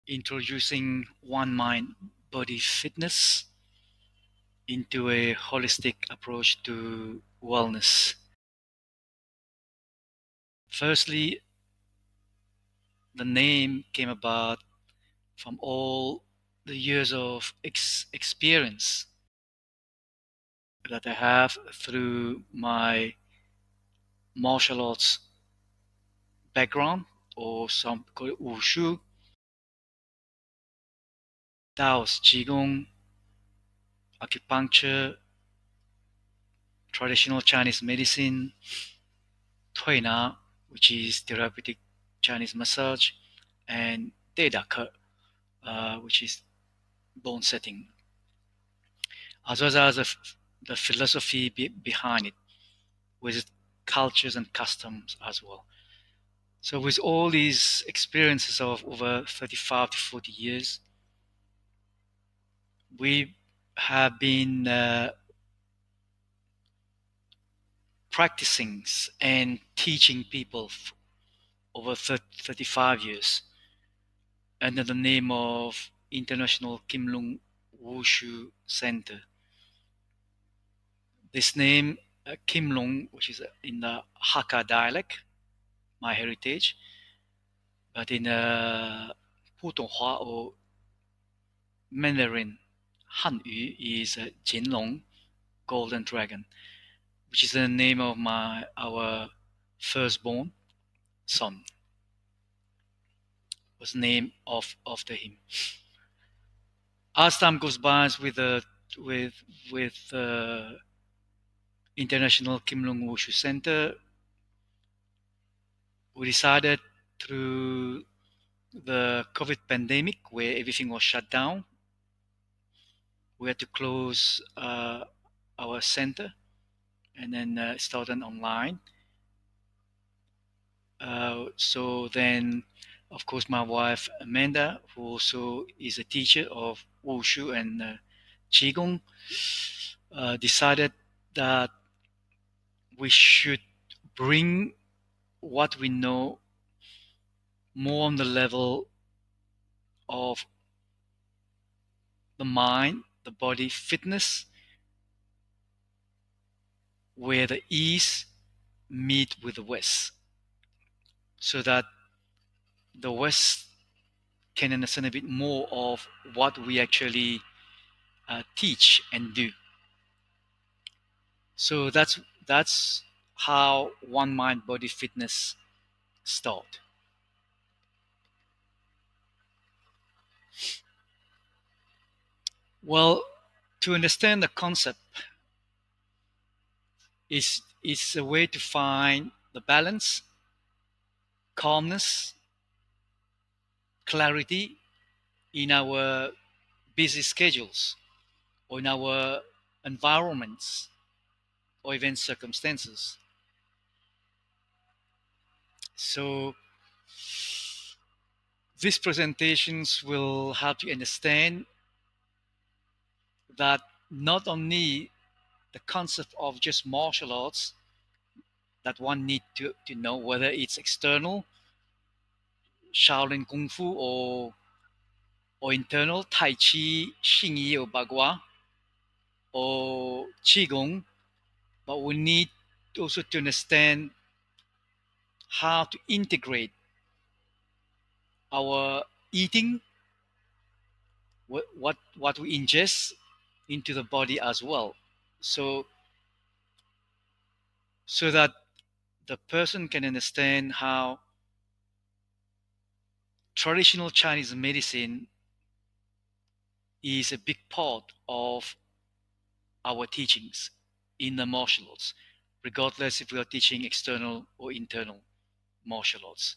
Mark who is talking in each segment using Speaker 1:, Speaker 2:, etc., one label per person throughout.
Speaker 1: introducing One Mind Body Fitness into a holistic approach to wellness. Firstly, the name came about from all the years of experience that I have through my martial arts background, or some call it wushu, Taoist Qigong, acupuncture, traditional Chinese medicine, Tuina, which is therapeutic Chinese massage, and Dedaka, which is bone setting, as well as the philosophy behind it, with cultures and customs as well. So, with all these experiences of over 35 to 40 years, we have been practicing and teaching people over 35 years under the name of International Kimlung Wushu Center. This name, Kimlung, which is in the Hakka dialect, my heritage, but in Putonghua or Mandarin, Hanyu is Jinlong, Golden Dragon, which is the name of our firstborn son. Was named after him. As time goes by, with International Kimlung Wushu Center, we decided through the COVID pandemic, where everything was shut down, we had to close our center and then start an online. So then, of course, my wife Amanda, who also is a teacher of Wushu and Qigong, decided that we should bring what we know more on the level of the mind, the body fitness, where the East meet with the West, so that the West can understand a bit more of what we actually teach and do. So that's how One Mind Body Fitness start. Well, to understand the concept is a way to find the balance, calmness, clarity in our busy schedules, or in our environments, or even circumstances. So these presentations will help you understand that not only the concept of just martial arts that one need to know, whether it's external Shaolin Kung Fu, or internal Tai Chi, Xing Yi or Bagua, or Qigong, but we need also to understand how to integrate our eating, what we ingest into the body as well. So so that the person can understand how traditional Chinese medicine is a big part of our teachings in the martial arts, regardless if we are teaching external or internal martial arts.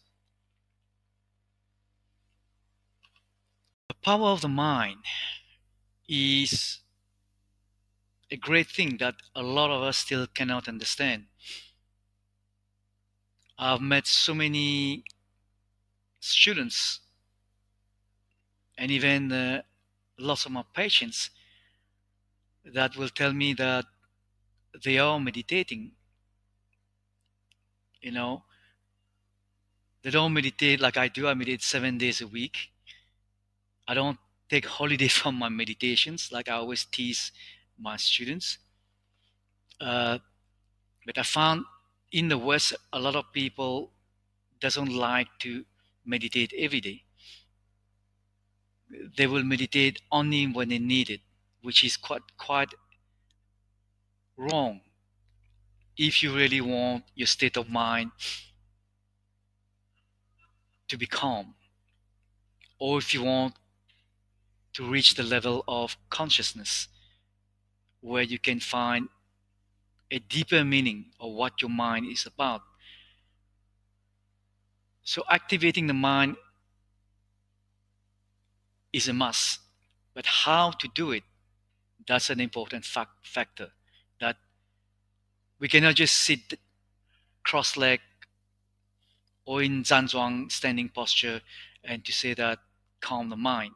Speaker 1: The power of the mind is a great thing that a lot of us still cannot understand. I've met so many students and even lots of my patients that will tell me that they are meditating. You know, they don't meditate like I do. I meditate 7 days a week, I don't take holiday from my meditations, like I always tease my students. Uh, but I found in the West, a lot of people doesn't like to meditate every day. They will meditate only when they need it, which is quite wrong. If you really want your state of mind to be calm, or if you want to reach the level of consciousness where you can find a deeper meaning of what your mind is about. So activating the mind is a must, but how to do it, that's an important factor. That we cannot just sit cross-legged or in Zanzhuang standing posture and to say that calm the mind.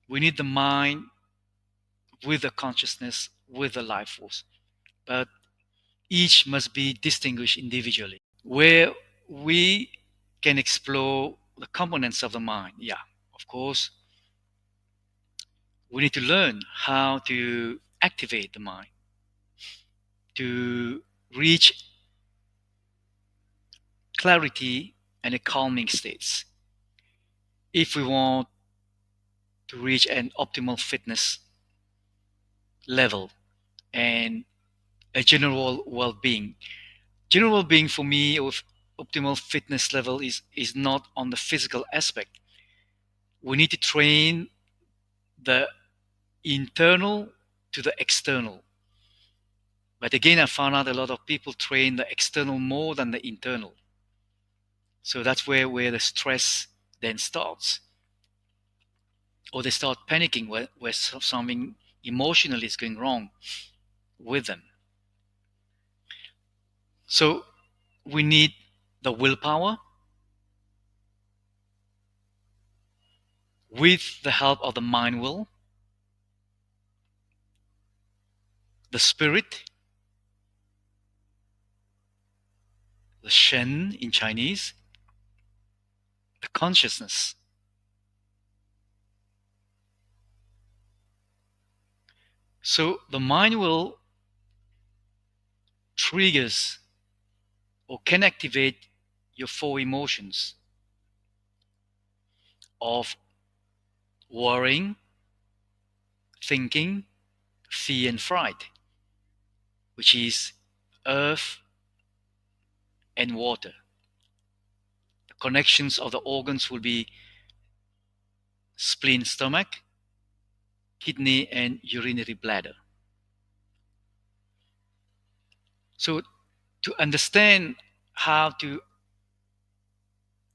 Speaker 1: We need the mind with the consciousness, with the life force. But each must be distinguished individually. Where we can explore the components of the mind, yeah, of course, we need to learn how to activate the mind to reach clarity and a calming states. If we want to reach an optimal fitness level and a general well-being. General well-being for me with optimal fitness level is not on the physical aspect. We need to train the internal to the external. But again, I found out a lot of people train the external more than the internal. So that's where the stress then starts. Or they start panicking where something emotionally is going wrong with them. So we need the willpower with the help of the mind will, the spirit, the Shen in Chinese, the consciousness. So the mind will triggers or can activate your four emotions of worrying, thinking, fear, and fright, which is earth and water. The connections of the organs will be spleen, stomach, kidney, and urinary bladder. So to understand how to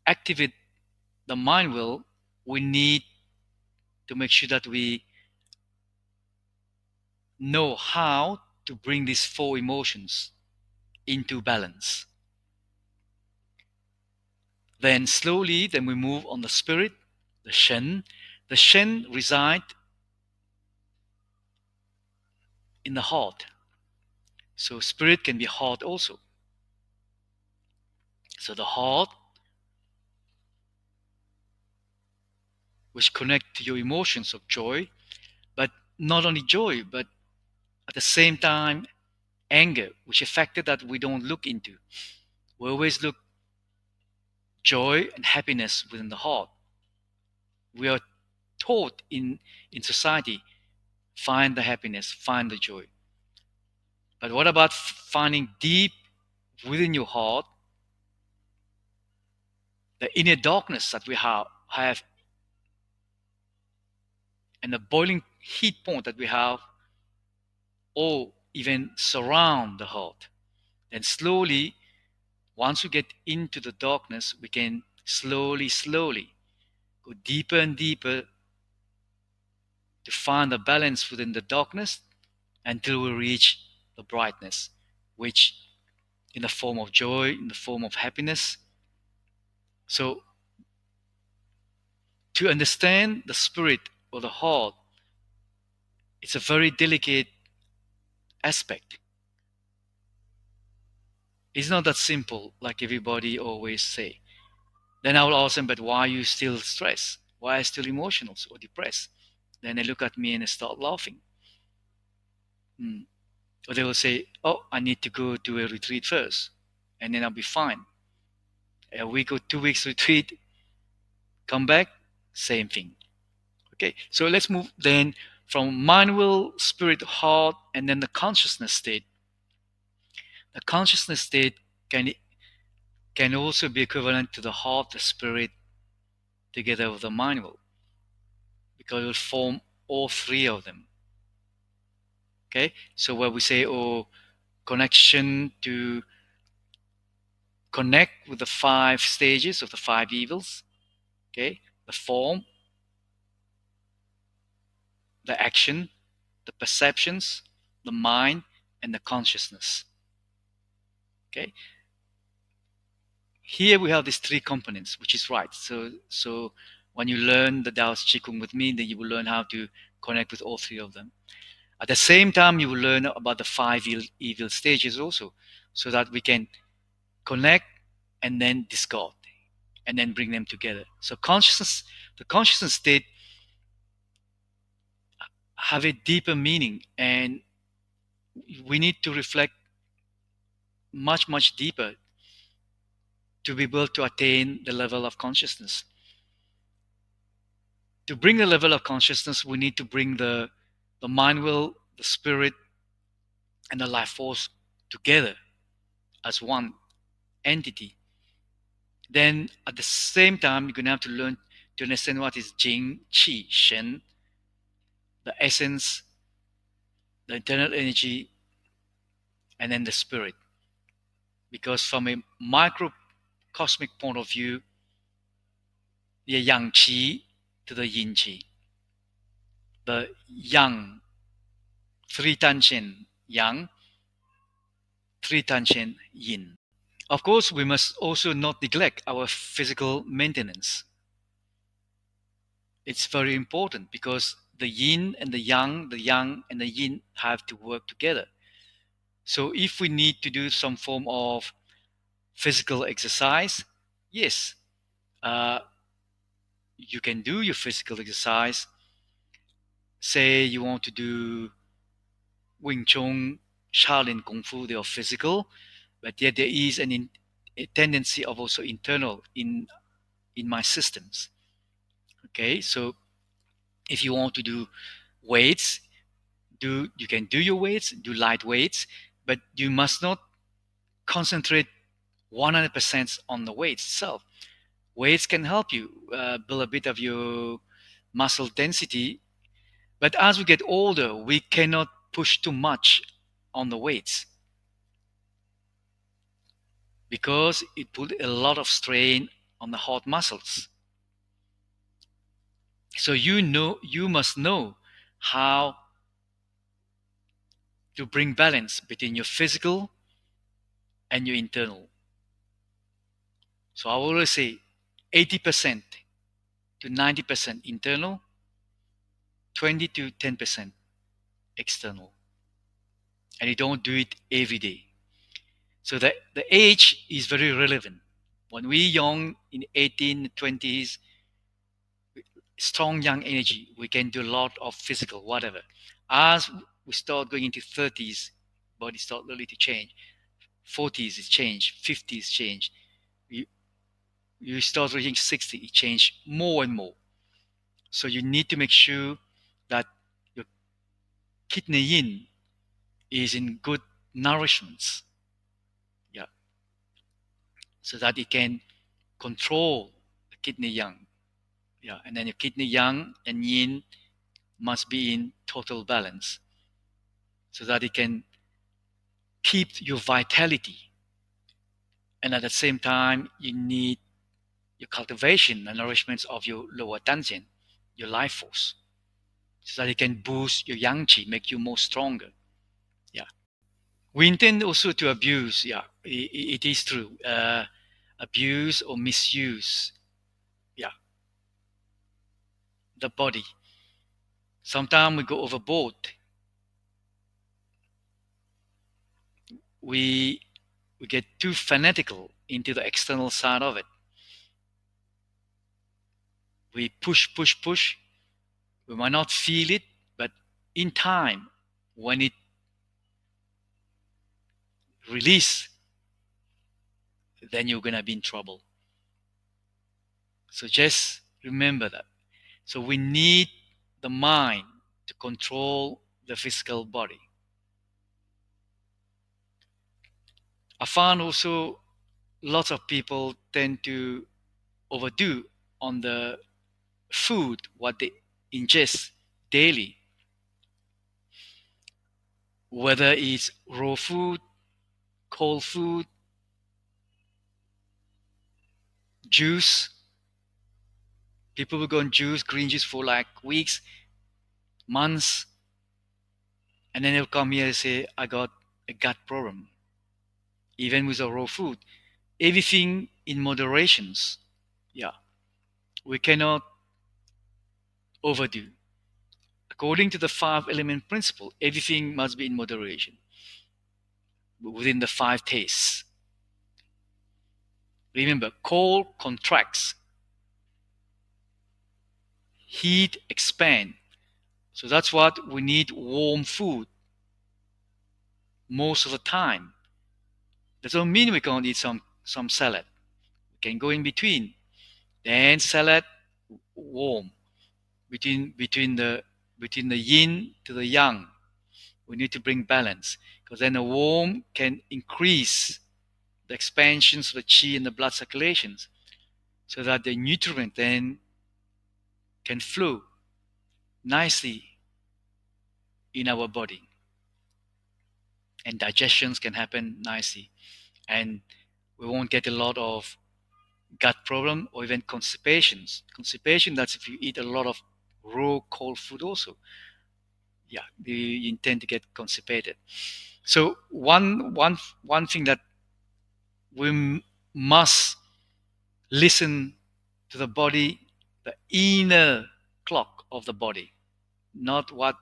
Speaker 1: activate the mind will, we need to make sure that we know how to bring these four emotions into balance. Then slowly, then we move on the spirit, the Shen. The Shen reside in the heart. So spirit can be heart also. So the heart, which connect to your emotions of joy, but not only joy, but at the same time anger, which a factor that we don't look into. We always look joy and happiness within the heart. We are taught in society, find the happiness, find the joy. But what about finding deep within your heart the inner darkness that we have and the boiling heat point that we have, or even surround the heart? Then slowly, once we get into the darkness, we can slowly go deeper and deeper to find the balance within the darkness until we reach the brightness, which in the form of joy, in the form of happiness. So to understand the spirit or the heart, it's a very delicate aspect. It's not that simple like everybody always say. Then I will ask them, but why are you still stressed? Why are you still emotional or depressed? Then they look at me and they start laughing. Hmm. Or they will say, oh, I need to go to a retreat first, and then I'll be fine. A week or 2 weeks retreat, come back, same thing. Okay, so let's move then from mind, will, spirit, heart, and then the consciousness state. The consciousness state can also be equivalent to the heart, the spirit, together with the mind will, because it will form all three of them. Okay, so where we say, oh, connection to connect with the five stages of the five evils. Okay, the form, the action, the perceptions, the mind, and the consciousness. Okay, here we have these three components, which is right. So when you learn the Taoist Qigong with me, then you will learn how to connect with all three of them. At the same time, you will learn about the five evil stages also, so that we can connect and then discard and then bring them together. So consciousness, the consciousness state have a deeper meaning, and we need to reflect much deeper to be able to attain the level of consciousness. To bring the level of consciousness, we need to bring the mind, will, the spirit, and the life force together as one entity. Then at the same time, you're going to have to learn to understand what is Jing, Qi, Shen, the essence, the internal energy, and then the spirit. Because from a microcosmic point of view, the Yang Qi to the Yin Qi. The Yang, three Tanshen, Yang, three Tanshen, Yin. Of course, we must also not neglect our physical maintenance. It's very important because the yin and the yang and the yin have to work together. So if we need to do some form of physical exercise, yes, uh, you can do your physical exercise. Say you want to do Wing Chun, Shaolin Kung Fu, they are physical, but yet there is a tendency of also internal in my systems. Okay, so if you want to do weights, you can do your weights, do light weights, but you must not concentrate 100% on the weights itself. Weights can help you build a bit of your muscle density, but as we get older, we cannot push too much on the weights because it put a lot of strain on the heart muscles. So you must know how to bring balance between your physical and your internal. So I always say 80% to 90% internal, 20 to 10% external. And you don't do it every day. So the age is very relevant. When we young in 18, 20s, strong young energy, we can do a lot of physical, whatever. As we start going into 30s, body start really to change. 40s it change, 50s change. You, you start reaching 60, it change more and more. So you need to make sure that your kidney yin is in good nourishments. Yeah. So that it can control the kidney yang. Yeah. And then your kidney yang and yin must be in total balance so that it can keep your vitality. And at the same time, you need your cultivation and nourishments of your lower dantian, your life force, so that it can boost your yang qi, make you more stronger. Yeah. We intend also to abuse. Yeah, it is true. Abuse or misuse. Yeah, the body. Sometimes we go overboard. We we get too fanatical into the external side of it. We push, push, push. We might not feel it, but in time, when it release, then you're gonna be in trouble. So just remember that. So we need the mind to control the physical body. I found also lots of people tend to overdo on the food what they ingest daily, whether it's raw food, cold food, juice. People will go on juice, green juice for like weeks, months, and then they'll come here and say, I got a gut problem, even with the raw food. Everything in moderations. Yeah, we cannot overdo. According to the five element principle, everything must be in moderation within the five tastes. Remember, cold contracts, heat expand. So that's what we need warm food most of the time. That doesn't mean we can't eat some salad. We can go in between. Then salad warm between the yin to the yang. We need to bring balance because then the warm can increase the expansions of the qi and the blood circulations so that the nutrient then can flow nicely in our body and digestions can happen nicely and we won't get a lot of gut problem or even constipation. That's if you eat a lot of raw cold food also. Yeah, you intend to get constipated. So one thing that we must listen to the body, the inner clock of the body, not what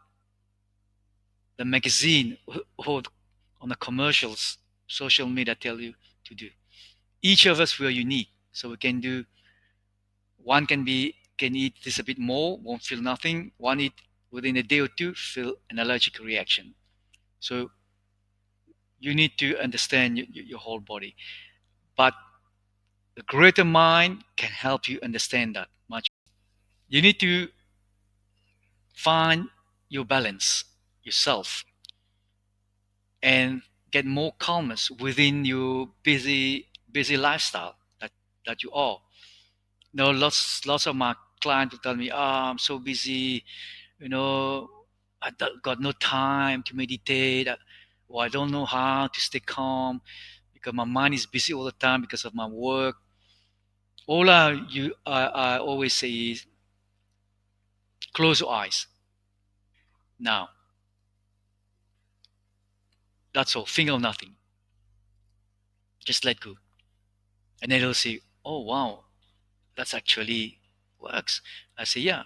Speaker 1: the magazine or on the commercials, social media tell you to do. Each of us, we are unique, so we can do. One can eat this a bit more, won't feel nothing. One eat within a day or two, feel an allergic reaction. So you need to understand your whole body. But the greater mind can help you understand that much. You need to find your balance yourself and get more calmness within your busy lifestyle that you are. You know, lots of my clients will tell me, "Oh, I'm so busy. You know, got no time to meditate, or I don't know how to stay calm because my mind is busy all the time because of my work." I always say is close your eyes now. That's all. Think of nothing. Just let go, and then they'll say, "Oh wow, that's actually works." I say, "Yeah."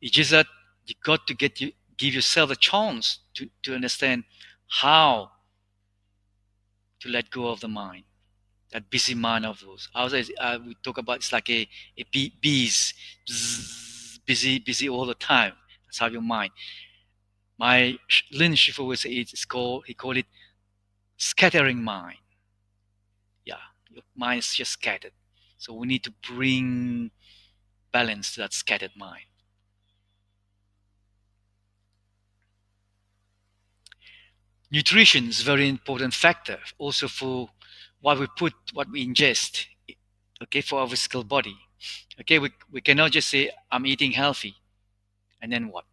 Speaker 1: It's just that you got to give yourself a chance to understand how to let go of the mind, that busy mind of those. We talk about it's like a bees, busy all the time. That's how your mind. My Lin Shifu would say he called it scattering mind. Yeah, your mind is just scattered. So we need to bring balance to that scattered mind. Nutrition is a very important factor also for what we ingest, okay, for our physical body. Okay, we cannot just say I'm eating healthy and then what?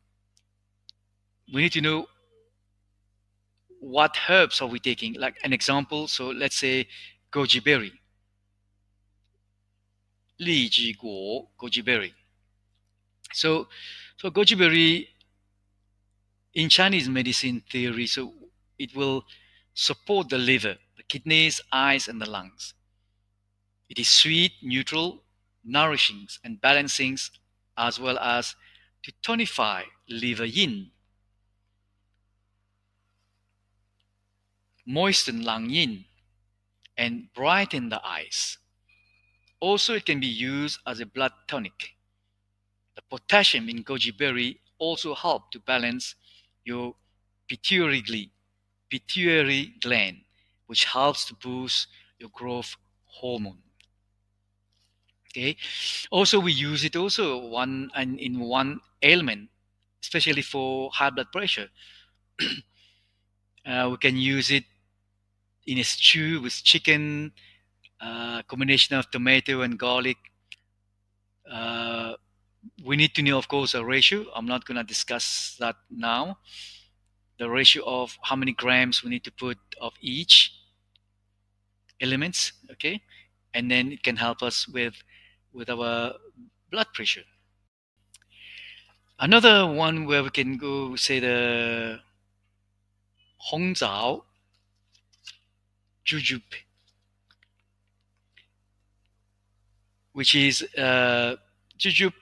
Speaker 1: We need to know what herbs are we taking. Like an example, so let's say goji berry, li ji guo, goji berry. So so goji berry in Chinese medicine theory, so it will support the liver, the kidneys, eyes, and the lungs. It is sweet, neutral, nourishing, and balancing, as well as to tonify liver yin, moisten lung yin, and brighten the eyes. Also, it can be used as a blood tonic. The potassium in goji berry also help to balance your pituitary pituitary gland, which helps to boost your growth hormone. Okay. Also, we use it also one and in one ailment, especially for high blood pressure. We can use it in a stew with chicken, combination of tomato and garlic. Uh, we need to know, of course, a ratio. I'm not going to discuss that now. The ratio of how many grams we need to put of each elements. Okay, and then it can help us with our blood pressure. Another one where we can go, say the Hongzao Jujube, which is Jujube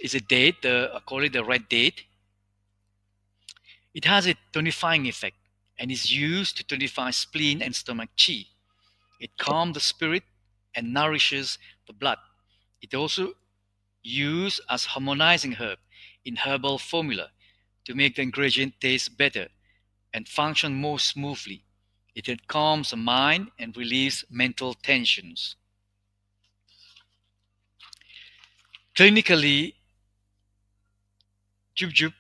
Speaker 1: is a date. I call it the red date. It has a tonifying effect and is used to tonify spleen and stomach chi. It calms the spirit and nourishes the blood. It also used as harmonizing herb in herbal formula to make the ingredient taste better and function more smoothly. It calms the mind and relieves mental tensions. Clinically, jujube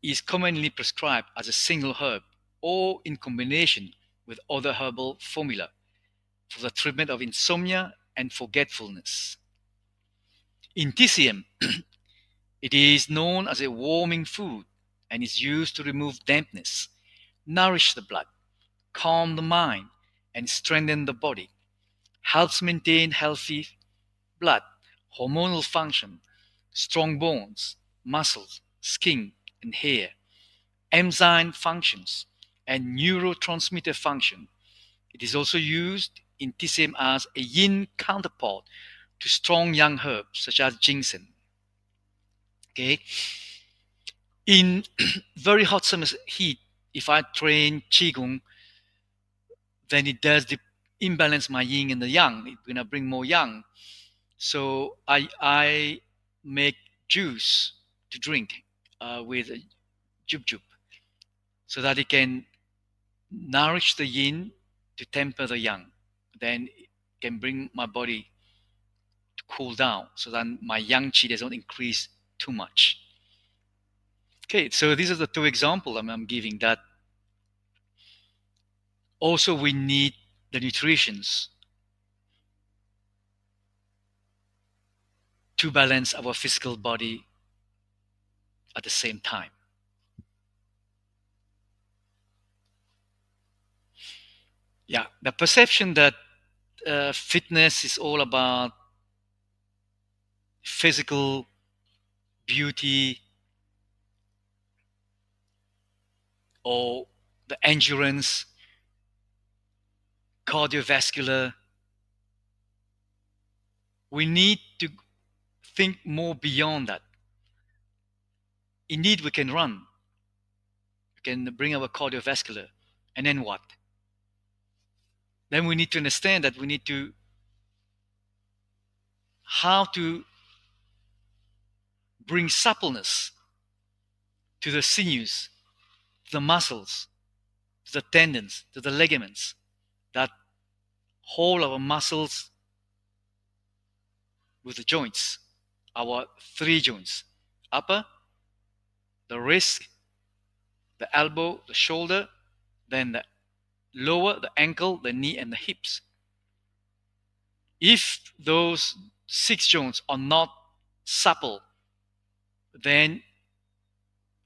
Speaker 1: is commonly prescribed as a single herb or in combination with other herbal formula for the treatment of insomnia and forgetfulness. In TCM, it is known as a warming food and is used to remove dampness, nourish the blood, calm the mind, and strengthen the body. Helps maintain healthy blood, hormonal function, strong bones, muscles, skin, and hair, enzyme functions, and neurotransmitter function. It is also used in TCM as a yin counterpart to strong young herbs such as ginseng. Okay, in very hot summer heat, if I train qigong, then it does imbalance my yin and the yang. It's gonna bring more yang. So I make juice to drink with jub jub so that it can nourish the yin to temper the yang. Then it can bring my body to cool down so that my yang qi doesn't increase too much. Okay, so these are the two examples I'm giving that also we need the nutritions to balance our physical body at the same time. Yeah, the perception that fitness is all about physical beauty or the endurance, cardiovascular. We need to think more beyond that. Indeed, we can run, we can bring our cardiovascular, and then what? Then we need to understand that we need to how to bring suppleness to the sinews, to the muscles, to the tendons, to the ligaments that hold our muscles with the joints, our three joints: upper, the wrist, the elbow, the shoulder, then the lower, the ankle, the knee, and the hips. If those six joints are not supple, then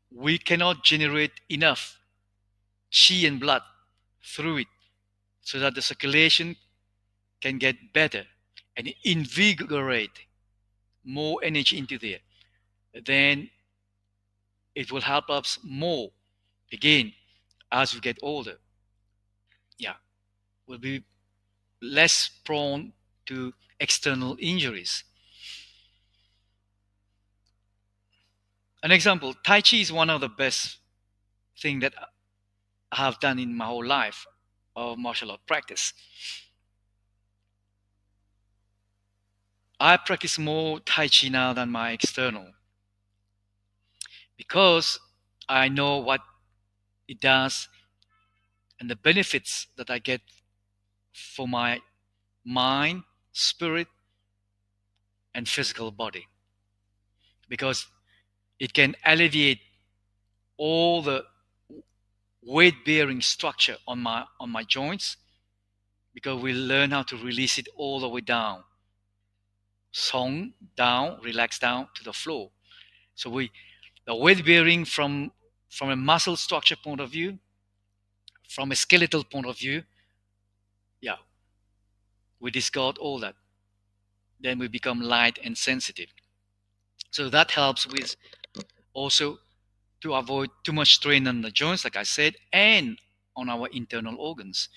Speaker 1: we cannot generate enough chi and blood through it so that the circulation can get better and invigorate more energy into there. Then it will help us more again as we get older. Yeah, we'll be less prone to external injuries. An example, Tai Chi is one of the best thing that I have done in my whole life of martial art practice. I practice more Tai Chi now than my external because I know what it does and the benefits that I get for my mind, spirit, and physical body. Because it can alleviate all the weight bearing structure on my joints because we learn how to release it all the way down, song down, relax down to the floor. So we the weight bearing from a muscle structure point of view, from a skeletal point of view, yeah, we discard all that. Then we become light and sensitive. So that helps with also to avoid too much strain on the joints, like I said, and on our internal organs.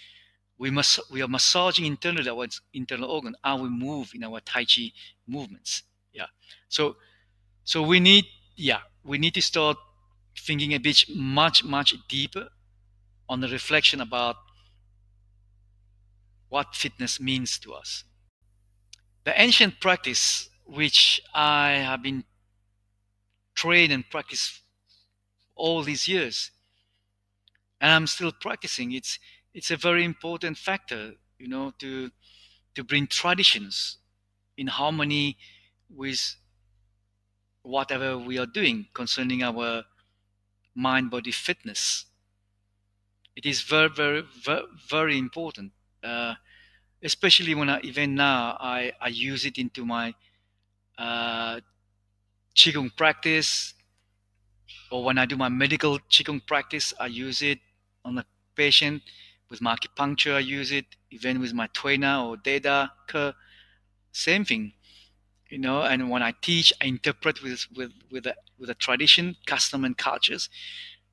Speaker 1: We are massaging internally our internal organ and we move in our Tai Chi movements. Yeah. So so we need to start thinking a bit much deeper on the reflection about what fitness means to us. The ancient practice which I have been trained and practiced all these years and I'm still practicing, it's a very important factor, to bring traditions in harmony with whatever we are doing concerning our mind body fitness. It is very important, uh, especially when even now I use it into my uh, qigong practice, or when I do my medical qigong practice I use it on a patient. With my acupuncture I use it, even with my tuina or deda ke, same thing. And when I teach I interpret with a tradition, custom, and cultures.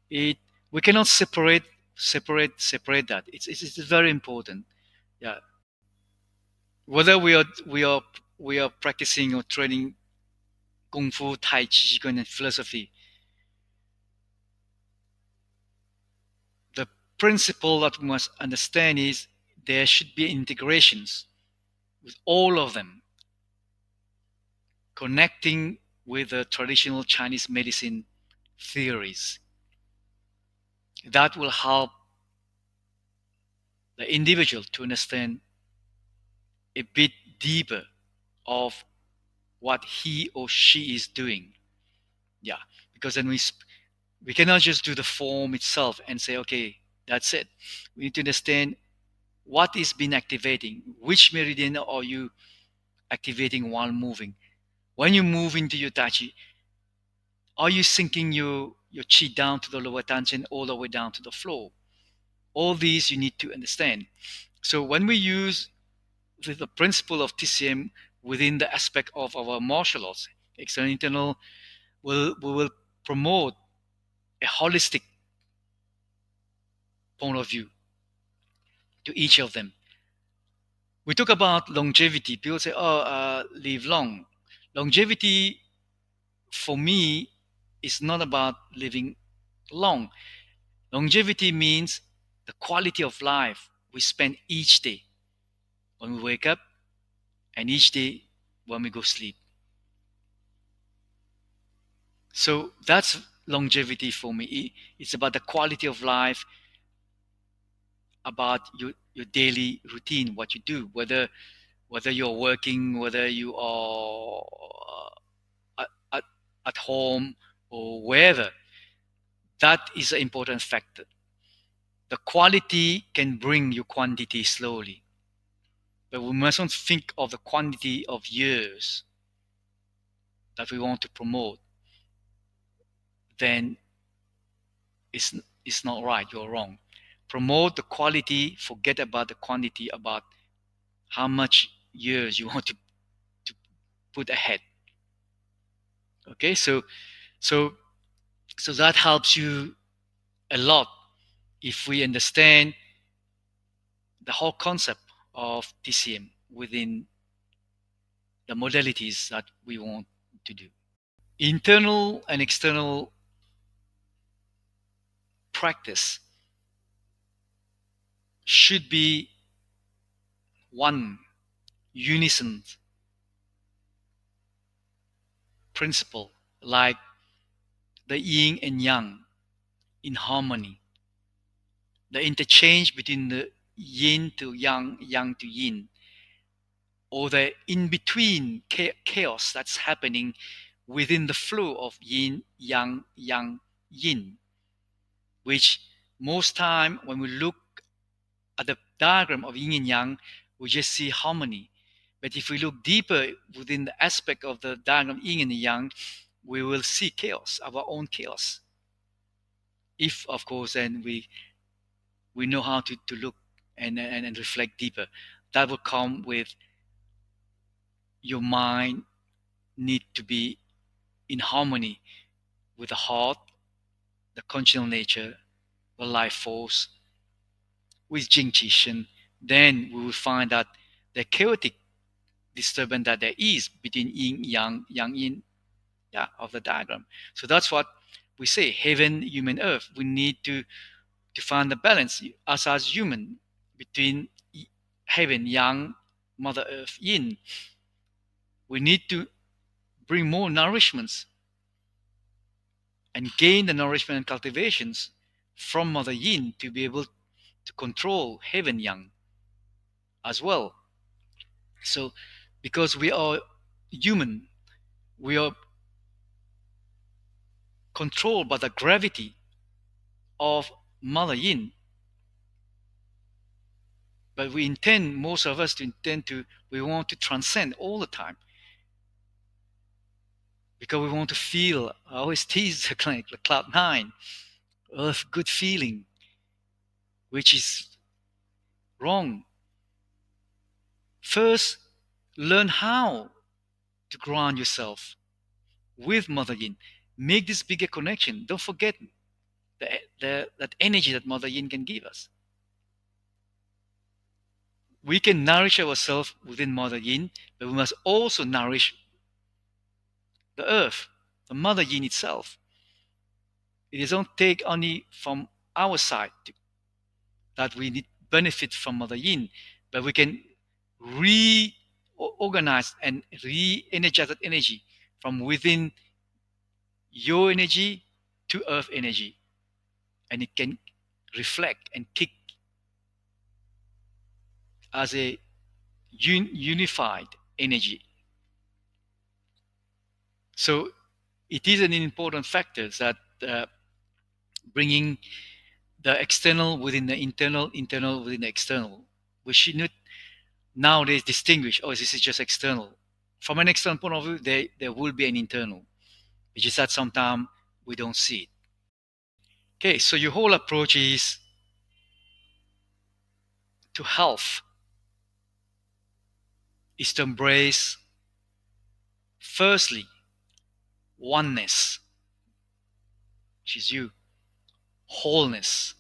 Speaker 1: It We cannot separate that. It's very important. Yeah. Whether we are practicing or training kung fu, tai chi, qigong, and philosophy, the principle that we must understand is there should be integrations with all of them, connecting with the traditional Chinese medicine theories. That will help the individual to understand a bit deeper of what he or she is doing. Yeah, because then we cannot just do the form itself and say, okay, that's it. We need to understand what is being activating, which meridian are you activating while moving. When you move into your tai chi, are you sinking your chi down to the lower tangent all the way down to the floor? All these you need to understand. So when we use the principle of TCM within the aspect of our martial arts, external internal, we will promote a holistic point of view to each of them. We talk about longevity. People say, "Oh, live long." Longevity, for me, is not about living long. Longevity means the quality of life we spend each day when we wake up and each day when we go sleep. So that's longevity for me. It's about the quality of life, about your daily routine, what you do, whether you're working, whether you are at, at, at home or wherever. That is an important factor. The quality can bring you quantity slowly, but we mustn't think of the quantity of years that we want to promote. Then it's, it's not right, you're wrong. Promote the quality, forget about the quantity, about how much years you want to put ahead. Okay, so so that helps you a lot if we understand the whole concept of TCM within the modalities that we want to do. Internal and external practice should be one, unison, principle, like the yin and yang in harmony, the interchange between the yin to yang, yang to yin, or the in between chaos that's happening within the flow of yin, yang, yang, yin, which most time when we look at the diagram of yin and yang, we just see harmony. But if we look deeper within the aspect of the diagram yin and yang, we will see chaos, our own chaos. If, of course, then we know how to look and reflect deeper. That will come with your mind need to be in harmony with the heart, the conscious nature, the life force, with Jing Qi Shen. Then we will find that the chaotic disturbance that there is between yin, yang, yang, yin, yeah, of the diagram. So that's what we say, heaven, human, earth. We need to find the balance us as human between heaven, yang, mother earth, yin. We need to bring more nourishments and gain the nourishment and cultivations from mother yin to be able to control heaven, yang as well. So because we are human, we are controlled by the gravity of mother yin, but we intend, most of us to intend to, we want to transcend all the time because we want to feel, I always tease the clinic, the cloud nine, earth good feeling, which is wrong. First, learn how to ground yourself with Mother Yin. Make this bigger connection. Don't forget that energy that Mother Yin can give us. We can nourish ourselves within Mother Yin, but we must also nourish the earth, the Mother Yin itself. It doesn't take only from our side that we need benefit from Mother Yin, but we can reorganize and re-energize that energy from within your energy to earth energy, and it can reflect and kick as a unified energy. So it is an important factor that bringing the external within the internal, internal within the external. We should not nowadays distinguish, oh, this is just external. From an external point of view, there will be an internal. It's just that sometimes we don't see it. Okay, so your whole approach is to health, is to embrace, firstly, oneness, which is you, wholeness,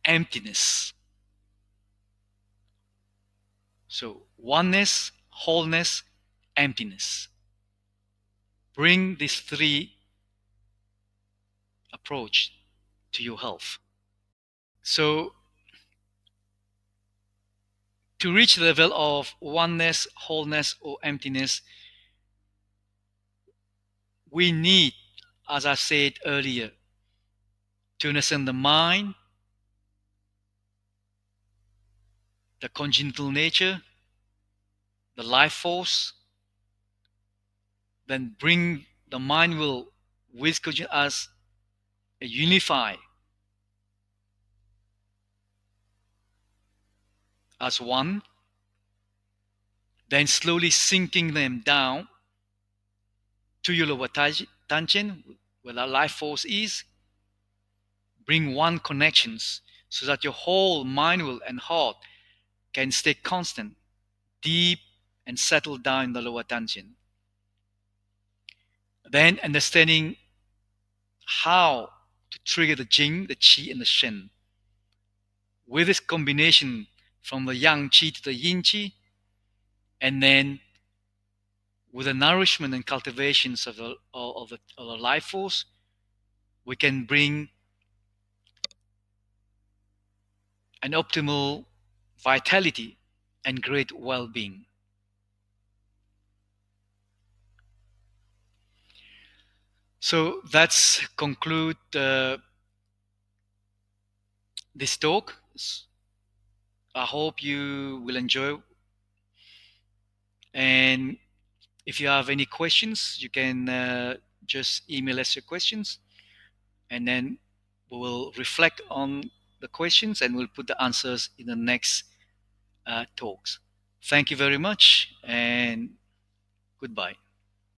Speaker 1: emptiness. So, oneness, wholeness, emptiness. Bring these three approach to your health. So, to reach the level of oneness, wholeness, or emptiness, we need, as I said earlier, to understand the mind, the congenital nature, the life force, then bring the mind will with us unify as one, then slowly sinking them down to your lower tangent, where the life force is, bring one connections so that your whole mind will and heart can stay constant, deep, and settle down in the lower tangent. Then understanding how to trigger the Jing, the Qi, and the Shen. With this combination from the Yang Qi to the Yin Qi, and then with the nourishment and cultivations of the life force, we can bring an optimal vitality and great well-being. So that's conclude this talk. I hope you will enjoy. And if you have any questions, you can just email us your questions, and then we will reflect on the questions and we'll put the answers in the next talks. Thank you very much, and goodbye.